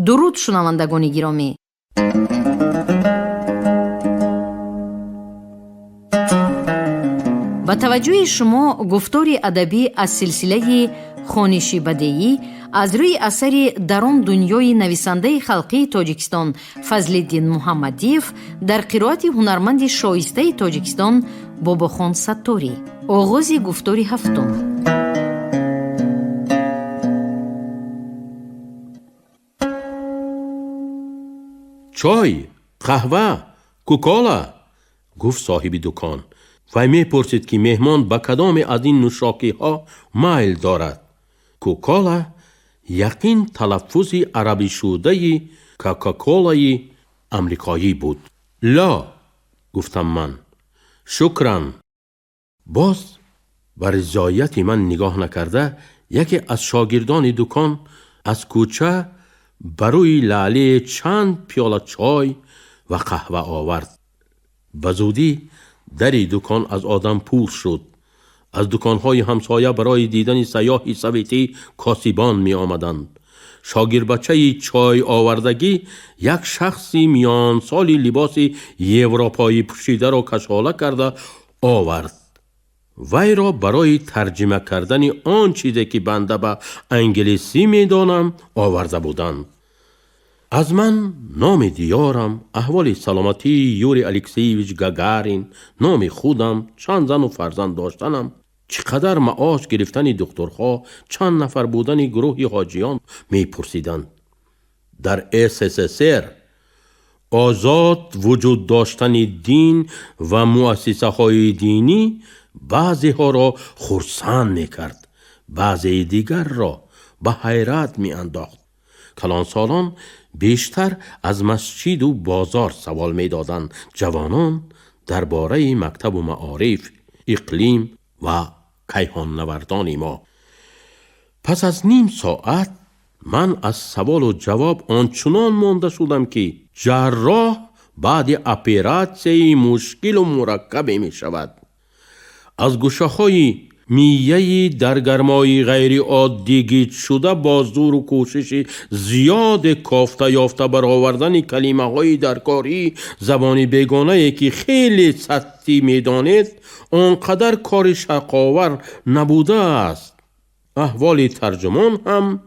درود شنوندگان گرامی. با توجه شما گفتاری ادبی از سلسله خوانشی بدیعی از روی اثری در آن دنیای نویسنده خلقی تاجیکستان فضل‌الدین محمدیف در قرائت هنرمند شایسته تاجیکستان باباخان ستاری. آغاز گفتاری هفتم. چای، قهوه، کوکالا، گفت صاحب دکان. و می پرسید که مهمان به کدام از این نوشاکی ها میل دارد. کوکالا یقین تلفظ عربی شده کوکاکولای امریکایی بود. لا، گفتم من. شکرم. باز بر رضایت من نگاه نکرده یکی از شاگردان دکان از کوچه بروی لاله چند پیاله چای و قهوه آورد. بزودی دری دکان از آدم پر شد. از دکانهای همسایه برای دیدن سیاحی سویتی کاسبان می آمدند. شاگرد بچه چای آوردگی یک شخصی میان سالی لباس یوروپایی پوشیده را کشاله کرده آورد. وی را برای ترجمه کردن آن چیزی که بنده به انگلیسی می دانم آورده بودند. از من نام دیارم، احوال سلامتی یوری الکسیویچ گاگارین، نام خودم، چند زن و فرزند داشتنم، چقدر معاش گرفتن دکترها، چند نفر بودن گروه حاجیان می پرسیدند. در SSSR آزاد وجود داشتن دین و مؤسسه های دینی بعضی ها را خرسند می کرد، بعضی دیگر را به حیرت می انداخت. کلانسالان بیشتر از مسجد و بازار سوال می دادند. جوانان درباره مکتب و معارف، اقلیم و کیهان نوردان ما. پس از نیم ساعت من از سوال و جواب آنچنان مانده شدم که جراح بعد اپراتسی مشکل و مرکب می شود. از گوشه های میهی در گرمای غیر عادی گیج شده با زور و کوشش زیاد کافته یافته برآوردن کلمه های درکاری زبان بیگانه که خیلی سطحی میدانید آنقدر کار شقاور نبوده است. احوال ترجمان هم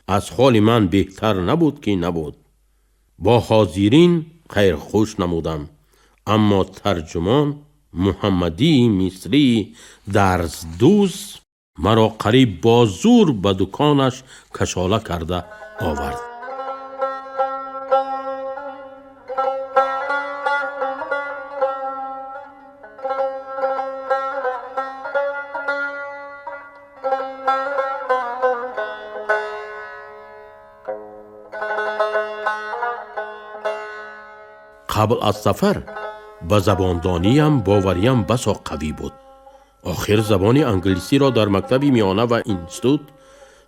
از حال من بهتر نبود که نبود. با حاضرین خیر خوش نمودم، اما ترجمان محمدی مصری درز دوز مرا قریب با زور به دکانش کشاله کرده آورد. قبل از سفر با زباندانیم باوریم بسا قوی بود. آخر زبان انگلیسی را در مکتب میانه و اینستیتوت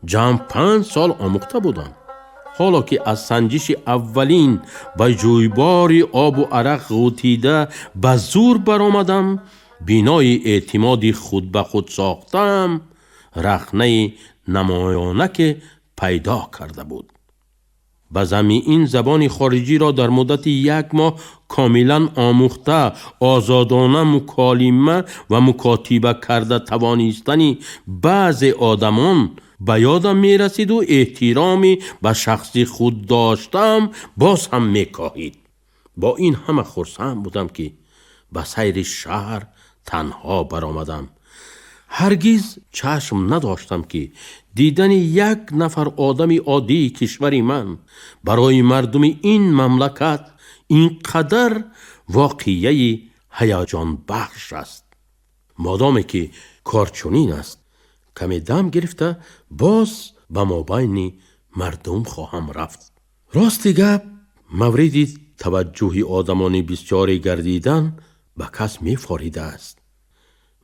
جمع 5 سال آموخته بودم. حالا که از سنجش اولین با جویبار آب و عرق غوطیده به زور برآمدم، بینای اعتماد خود به خود ساختم، رخنه نمایانه که پیدا کرده بود. بزمی این زبان خارجی را در مدت 1 ماه کاملا آموخته، آزادانه مکالمه و مکاتبه کرده توانستنی بعض آدمان به یادم می رسید و احترامی به شخصی خود داشتم باز هم می کاهید. با این همه خرسند بودم که به سیر شهر تنها برآمدم. هرگز چشم نداشتم که دیدن یک نفر آدمی عادی کشور من برای مردم این مملکت اینقدر واقعی هیجان بخش است. مادامی که کارچنین است، کمی دم گرفته باز به مابین مردم خواهم رفت. راست گپ مورد توجه آدمان بسیاری گردیدن به کس می فاریده است.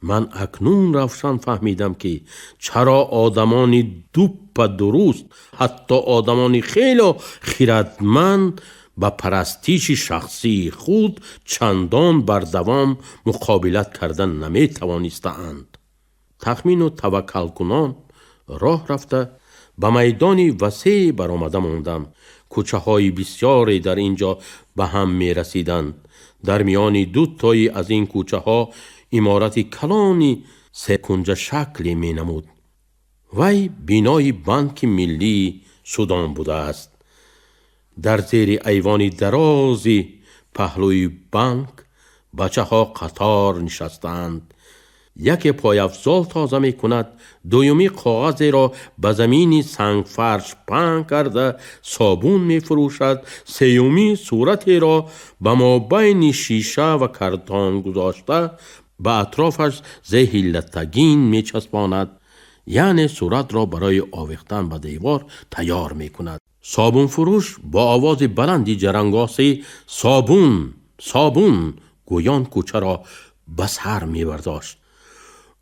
من اکنون روشن فهمیدم که چرا آدمان دوپ درست، حتی آدمان خیلی خردمند با پرستیش شخصی خود چندان بر دوام مقابلت کردن نمی توانستند. تخمین و توکل کنان راه رفته به میدانی وسیع برآمده ماندم. کوچه های بسیاری در اینجا به هم می رسیدند. در میان دو تایی از این کوچه ها عمارتی کلانی سه شکلی می نمود. وی بینای بانک ملی سودان بوده است. در زیر ایوانی درازی پهلوی بانک بچه ها قطار نشستند. یکی پای افزال تازه می کند، دومی کاغذ را به زمین سنگ فرش پهن کرده صابون می فروشد، سومی صورتی را به مابین شیشه و کرتان گذاشته به اطرافش زهی لتگین می چسباند، یعنی صورت را برای آویختن به دیوار تیار می کند. صابون فروش با آواز بلندی جرنگاسی صابون صابون گویان کوچه را به سر می برداشت.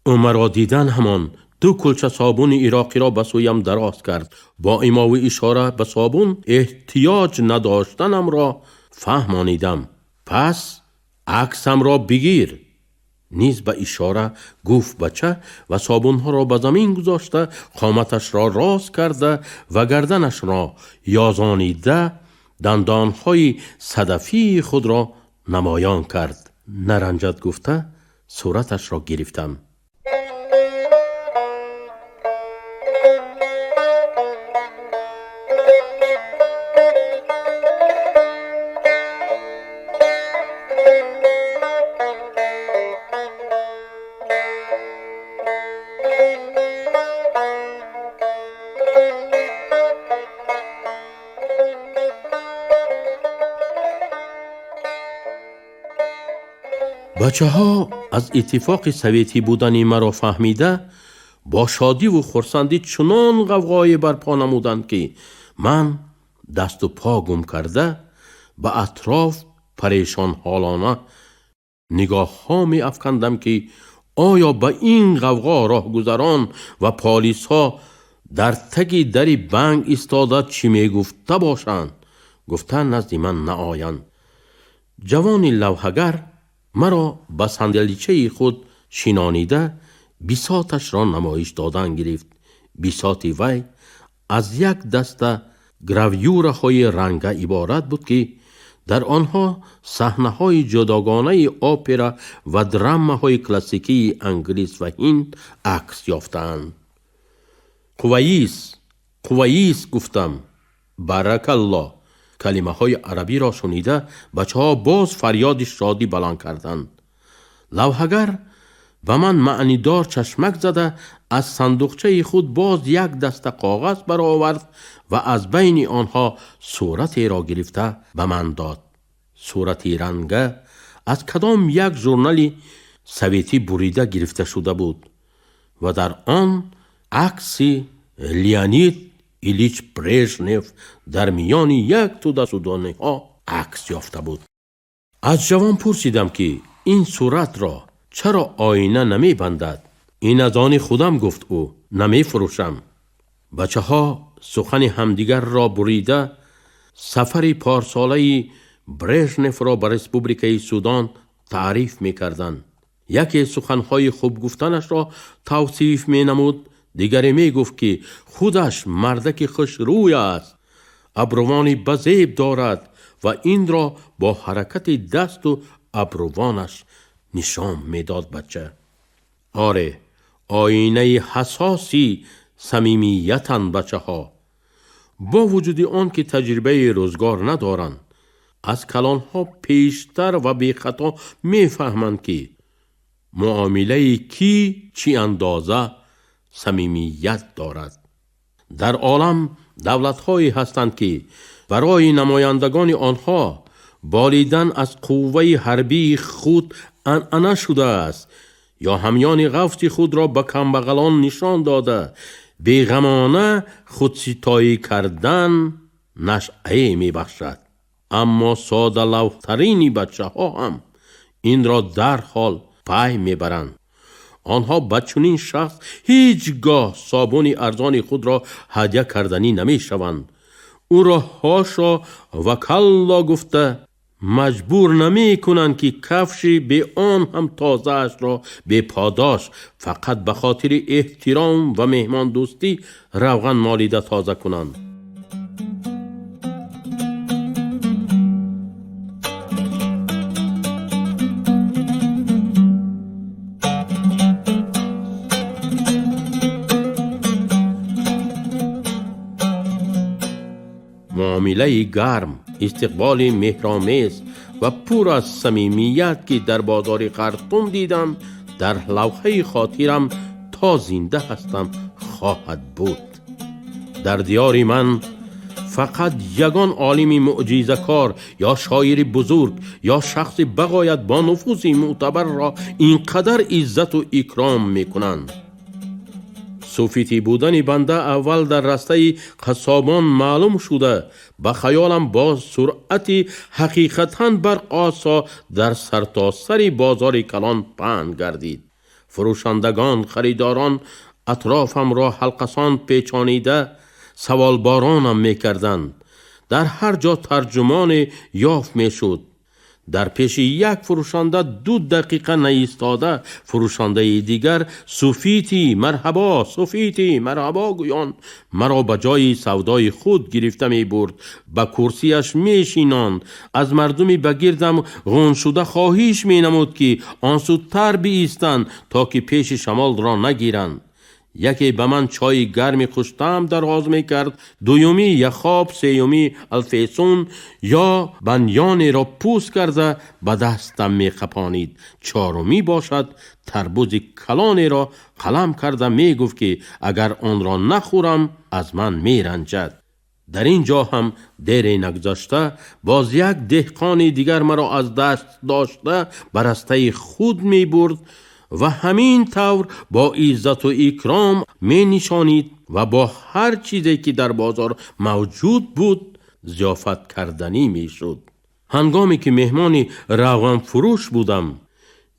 مرا دیدن همان دو کلچه صابون عراقی را به سویم دراز کرد. با ایما و اشاره به صابون احتیاج نداشتنم را فهمانیدم. پس عکسم را بگیر. نیز به اشاره گفت بچه و صابونها را به زمین گذاشته قامتش را راست کرده و گردنش را یازانیده دندانهای صدفی خود را نمایان کرد. نرنجد گفته صورتش را گرفتم. بچه ها از اتفاق سویتی بودن مرا فهمیده با شادی و خرسندی چنان غوغای برپا نمودند که من دست و پا گم کرده به اطراف پریشان حالانه نگاه ها می افکندم که آیا به این غوغا راهگذران و پالیس ها در تگی دری بانک ایستاده چی می گفته باشند. گفتن نزد من نآیند. جوانی لوحگر مرا به صندلیچه خود شینانیده بساطش را نمایش دادن گرفت. بساط وی از یک دسته گراویورهای رنگه عبارت بود که در آنها صحنه‌های جداگانه اپرا و دراماهای کلاسیکی انگلیس و هند عکس یافتند. قویس گفتم. بارک الله. کلمه های عربی را شنیده بچه ها باز فریاد شادی بلند کردند. لوحگر به من معنیدار چشمک زده از صندوقچه خود باز یک دسته کاغذ برآورد و از بین آنها صورتی را گرفته به من داد. صورتی رنگه از کدام یک ژورنال سویتی بریده گرفته شده بود و در آن عکس لیونید ایلیچ برژنف در میان یک توده سودانی ها عکس یافته بود. از جوان پرسیدم که این صورت را چرا آینه نمی بندد؟ این از آن خودم گفت او، نمی فروشم. بچه ها سخن همدیگر را بریده سفر پارساله برژنف را به رسپوبلیکای سودان تعریف می کردند. یکی سخنهای خوب گفتنش را توصیف می نمود، دیگری می گفت که خودش مردک خوش روی است، ابروانی بزیب دارد و این را با حرکت دست و ابروانش نشان می داد بچه. آره، آینه حساسی صمیمیتن بچه ها. با وجود آن که تجربه روزگار ندارند، از کلان ها پیشتر و بی خطا می فهمند که معامله کی چی اندازه صمیمیت دارد. در عالم دولت هایی هستند که برای نمایندگان آنها بالیدن از قوه حربی خود عنعنه شده است یا همیان غفت خود را به کمبغلان نشان داده بیغمانه خودستایی کردن نشأه می بخشد. اما ساده لوح‌ترین بچه ها هم این را در حال پی می برند. آنها به چنین شخص هیچگاه صابون ارزان خود را هدیه کردنی نمی شوند. او را هاشا و کلا گفته مجبور نمی کنند که کفشی به آن هم تازه اش را به پاداش فقط به خاطر احترام و مهمان دوستی روغن مالیده تازه کنند. معامله گرم، استقبال مهرآمیز و پر از صمیمیت که در بازار خرطوم دیدم در لوحه خاطرم تا زنده هستم خواهد بود. در دیار من فقط یگان عالم معجزه کار یا شاعر بزرگ یا شخص بغایت با نفوذ معتبر را اینقدر عزت و اکرام میکنند. صوفیتی بودن بنده اول در رسته قصابان معلوم شده، به خیالم با سرعت حقیقتاً بر آسا در سرتاسر بازار کلان پهن گردید. فروشندگان، خریداران اطرافم را حلقسان پیچانیده سوال بارانم میکردند. در هر جا ترجمان یافت میشد. در پیش یک فروشنده 2 دقیقه نایستاده فروشنده دیگر صوفیتی مرحبا، صوفیتی مرحبا گویان مرا به جای سودای خود گرفته می برد، به کرسیش می شیناند، از مردمی بگیردم غون شده خواهش می نمود که آن سودتر بایستند تا که پیش شمال را نگیرند. یکی به من چای گرمی خوشتم دراز می کرد، دومی یخاب، سیومی الفیسون یا بنیانی را پوست کرده به دستم می خپانید، چهارمی باشد تربوز کلانی را قلم کرده می گفت که اگر آن را نخورم از من می رنجد. در اینجا هم دیر نگذاشته باز یک دهقان دیگر مرا از دست داشته به رسته خود می برد و همین طور با عزت و اکرام می نشانید و با هر چیزی که در بازار موجود بود ضیافت کردنی می شد. هنگامی که مهمان روغن فروش بودم،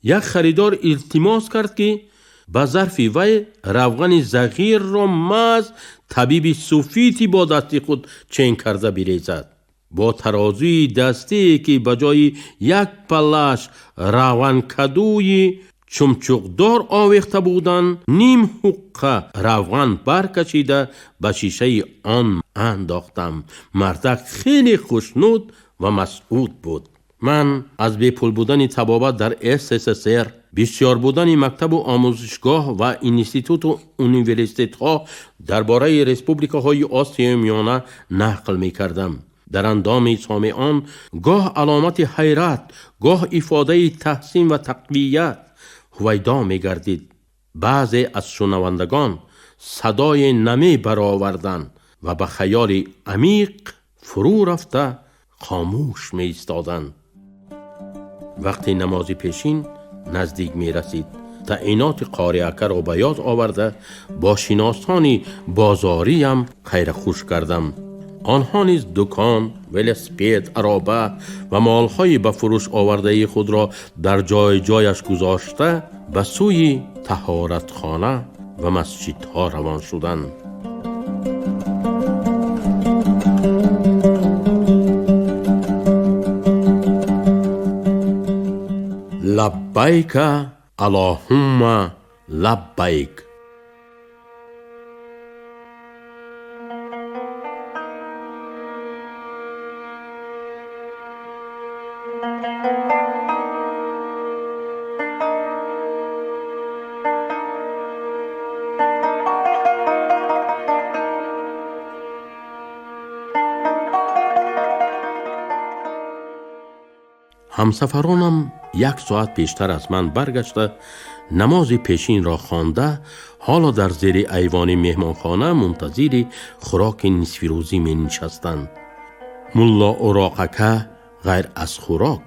یک خریدار التماس کرد که به ظرف وی روغن زغیر را محض طبیب صوفیتی با دست خود چین کرده بریزد. با ترازوی دستی که به جای یک پلش روغن کدوی چمچقدار آویخته بودند، نیم حقه روغن برکشیده به شیشه آن انداختم. مردک خیلی خوشنود و مسعود بود. من از بی پول بودن طبابت در SSSR، بسیار بودن مکتب و آموزشگاه و انستیتوت و اونیورسیته ها درباره ریسپوبلیکاهای آسیای میانه نقل می کردم. در اندام سامعان گاه علامت حیرت، گاه افاده تحسین و تقویت هویدا می گردید. بعضی از شنوندگان صدای نمی برآوردند و به خیال عمیق فرو رفته خاموش می ایستادند. وقتی نماز پیشین نزدیک می رسید، تعینات قاریعکه را به یاد آورده با شناسان بازاری هم خیر خوش کردم. آنها نیز دکان، ولسپید، عرابه و مالهای به فروش آورده خود را در جای جایش گذاشته به سوی طهارتخانه و مسجدها روان شدند. لبیک اللهم لبیک. همسفرانم 1 ساعت پیشتر از من برگشته نماز پیشین را خوانده حالا در زیر ایوان مهمانخانه منتظر خوراک نصف روزی می نشستند. ملا اوراقکه غیر از خوراک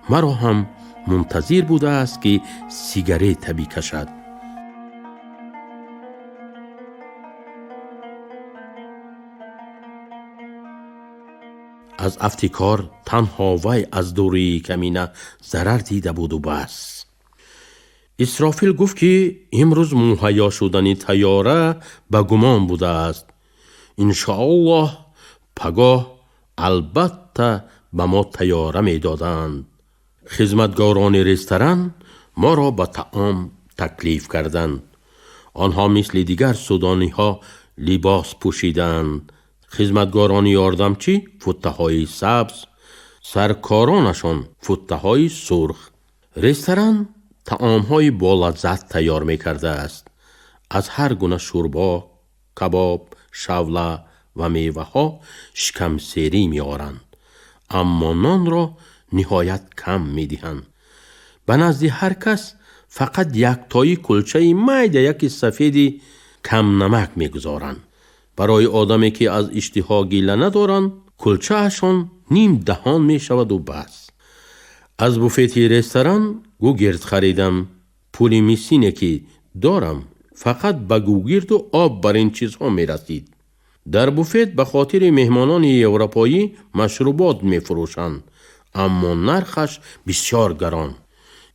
مرا هم منتظر بوده است که سیگارت بکشد. از افتکار تنها وی از دوری کمینه ضرر دیده بود و بس. اسرافیل گفت که امروز مهیا شدن طیاره به گمان بوده است. انشاءالله پگاه البته به ما تیاره می دادند. خدمتگاران رستوران ما را به طعام تکلیف کردند. آنها مثل دیگر سودانی ها لباس پوشیدند. خدمتگاران یاردمچی فوته های سبز، سرکارانشان فوته های سرخ. رستوران طعام های با لذت تیار می کرده است. از هر گونه شوربا، کباب، شوله و میوه ها شکم سیری می آورند. اما نان را نهایت کم می دهند. به نزد هر کس فقط یک تایی کلچه میده یکی سفیدی کم نمک می گذارند. برای آدمی که از اشتها گیله ندارند کلچه اشان نیم دهان می شود و بس. از بوفتی رستوران گوگرد خریدم. پولی میسینه که دارم فقط به گوگرد و آب بر این چیزها می رسید. در بوفت به خاطر مهمانان اروپایی مشروبات می فروشند، اما نرخش بسیار گران.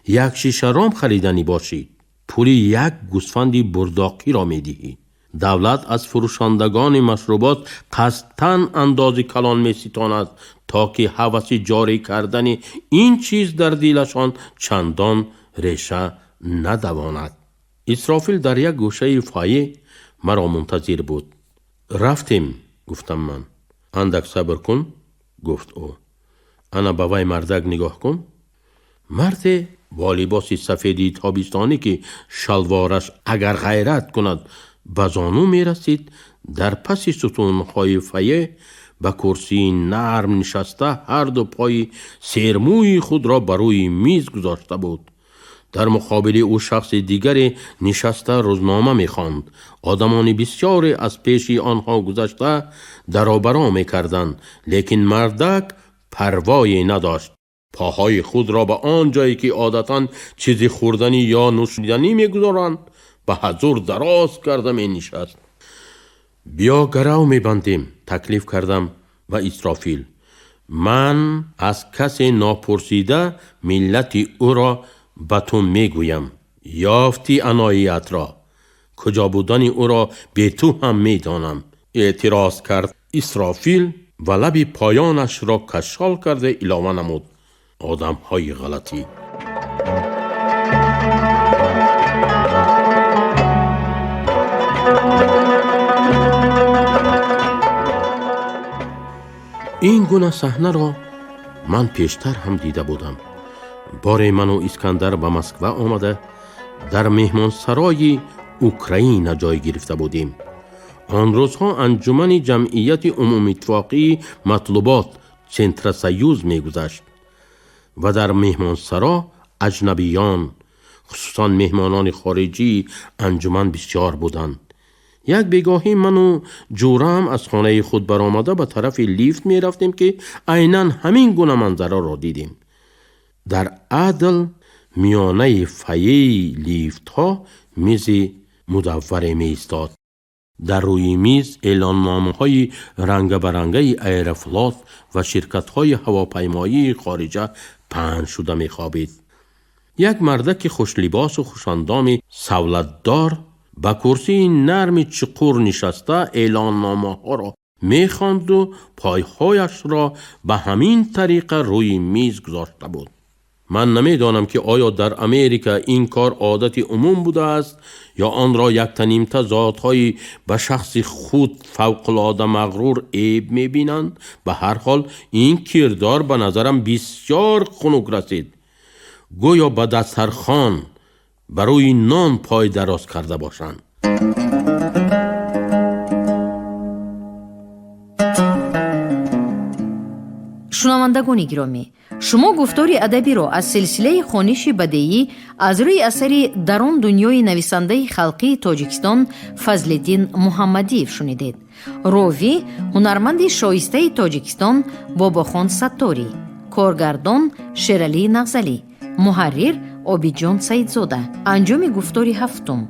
یک شیشه رام خریدنی باشید پولی یک گوسفندی برداقی را می دهی. دولت از فروشندگان مشروبات قصداً اندازه کلان می ستاند تا که هوس جاری کردن این چیز در دلشان چندان ریشه ندواند. اسرافیل در یک گوشه فایه مرا منتظر بود. رفتیم، گفتم من. اندک صبر کن، گفت او. انا به وی مردک نگاه کن. مرد با لباس سفیدی تابستانی که شلوارش اگر غیرت کند به زانو می رسید در پس ستونهای فایه به کرسی نرم نشسته هر دو پای سرموی خود را بروی میز گذاشته بود. در مقابل او شخص دیگری نشسته روزنامه می خواند. آدمان بسیاری از پیش آنها گذشته درآبرا می کردند، لیکن مردک پروایی نداشت. پاهای خود را به آن جایی که عادتاً چیزی خوردنی یا نوشیدنی می گذارند به حضور دراز کرده می نشست. بیا گرو می بندیم، تکلیف کردم و اسرافیل. من از کسی ناپرسیده ملت او را به تو می گویم. یافتی عنایت را، کجا بودن او را به تو هم می دانم. اعتراض کرد اسرافیل و لب پایانش را کشال کرده علاوه نمود. آدم های غلطی. این گونه صحنه را من پیشتر هم دیده بودم. بار من و اسکندر به مسکو آمده در مهمان سرای اوکراین جای گرفته بودیم. آن روزها انجمن جمعیت عمومی اتفاقی مطلوبات سنتر سیوز می گذشت و در مهمان سرا اجنبیان خصوصا مهمانان خارجی انجمن بسیار بودند. یک بگاهی من و جورم از خانه خود برآمده به طرف لیفت می رفتیم که عیناً همین گونه منظره را دیدیم. در عدل میانه فایه لیفت ها میز مدوره می ایستاد. در روی میز اعلاننامه های رنگ برنگه ایرفلات و شرکت های هواپیمایی خارجه پهن شده می خوابید. یک مردک خوش لباس و خوشاندام سولتدار با کرسی نرم چقور نشسته اعلاننامه ها را می خواند و پایهایش را به همین طریقه روی میز گذاشته بود. من نمی دانم که آیا در امریکا این کار عادت عموم بوده است یا آن را یک تنیمته ذات‌های به شخص خود فوق‌العاده مغرور عیب می بینند. به هر حال این کردار به نظرم بسیار خنک رسید. گویا به دسترخوان برای نان پای دراز کرده باشند. شنوندگان گرامی، شما گفتاری ادبی را از سلسله خوانش بدیعی از روی اثر درون دنیای نویسنده خلقی تاجیکستان فضلالدین محمدیف شنیدید. راوی هنرمند شایسته تاجیکستان باباخان ستاری، کارگردان شیرالی نغزلی، محرر عابدجان سیدزاده. انجام گفتاری هفتم.